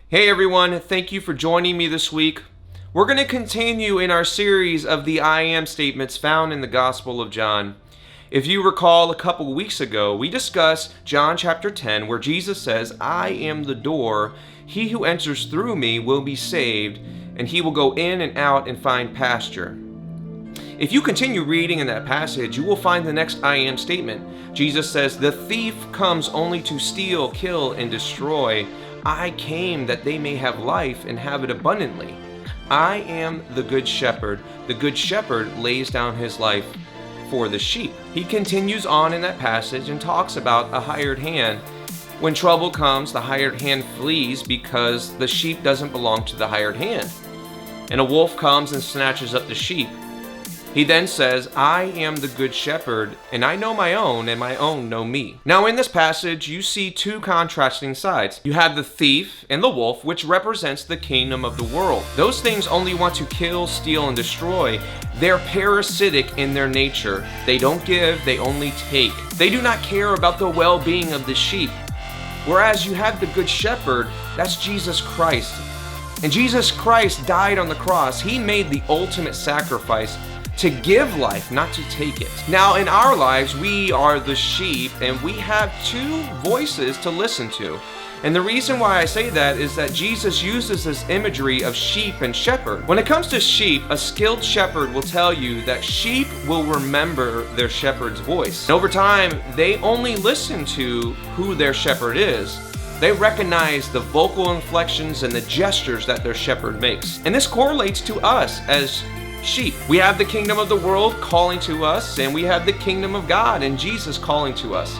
Hey everyone, thank you for joining me this week. We're going to continue in our series of the I am statements found in the Gospel of John. If you recall, a couple weeks ago, we discussed John chapter 10, where Jesus says, I am the door. He who enters through me will be saved, and he will go in and out and find pasture. If you continue reading in that passage, you will find the next I am statement. Jesus says, the thief comes only to steal, kill, and destroy. I came that they may have life and have it abundantly. I am the good shepherd. The good shepherd lays down his life for the sheep. He continues on in that passage and talks about a hired hand. When trouble comes, the hired hand flees because the sheep doesn't belong to the hired hand. And a wolf comes and snatches up the sheep. He then says, I am the good shepherd, and I know my own, and my own know me. Now in this passage, you see two contrasting sides. You have the thief and the wolf, which represents the kingdom of the world. Those things only want to kill, steal, and destroy. They're parasitic in their nature. They don't give, they only take. They do not care about the well-being of the sheep. Whereas you have the good shepherd, that's Jesus Christ. And Jesus Christ died on the cross. He made the ultimate sacrifice to give life, not to take it. Now in our lives, we are the sheep and we have two voices to listen to. And the reason why I say that is that Jesus uses this imagery of sheep and shepherd. When it comes to sheep, a skilled shepherd will tell you that sheep will remember their shepherd's voice. And over time, they only listen to who their shepherd is. They recognize the vocal inflections and the gestures that their shepherd makes. And this correlates to us as sheep. We have the kingdom of the world calling to us, and we have the kingdom of God and Jesus calling to us.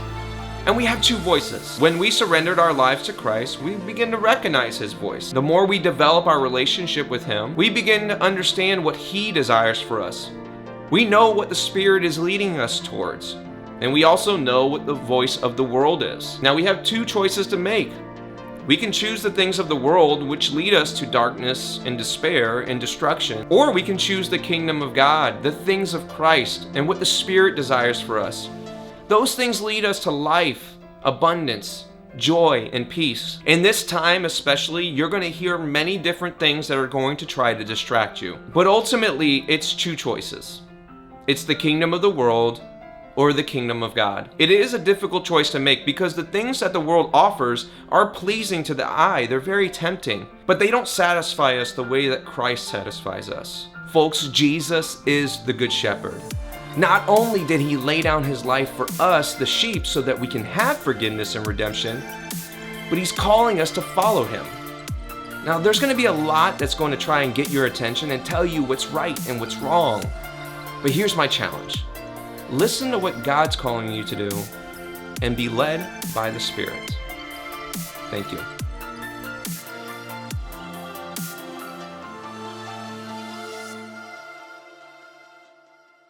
And we have two voices. When we surrendered our lives to Christ, we begin to recognize his voice. The more we develop our relationship with him, we begin to understand what he desires for us. We know what the Spirit is leading us towards, and we also know what the voice of the world is. Now we have two choices to make. We can choose the things of the world, which lead us to darkness and despair and destruction. Or we can choose the kingdom of God, the things of Christ, and what the Spirit desires for us. Those things lead us to life, abundance, joy, and peace. In this time especially, you're going to hear many different things that are going to try to distract you. But ultimately, it's two choices. It's the kingdom of the world or the kingdom of God. It is a difficult choice to make because the things that the world offers are pleasing to the eye. They're very tempting, but they don't satisfy us the way that Christ satisfies us. Folks, Jesus is the good shepherd. Not only did he lay down his life for us, the sheep, so that we can have forgiveness and redemption, but he's calling us to follow him. Now, there's going to be a lot that's going to try and get your attention and tell you what's right and what's wrong. But here's my challenge. Listen to what God's calling you to do and be led by the Spirit. Thank you.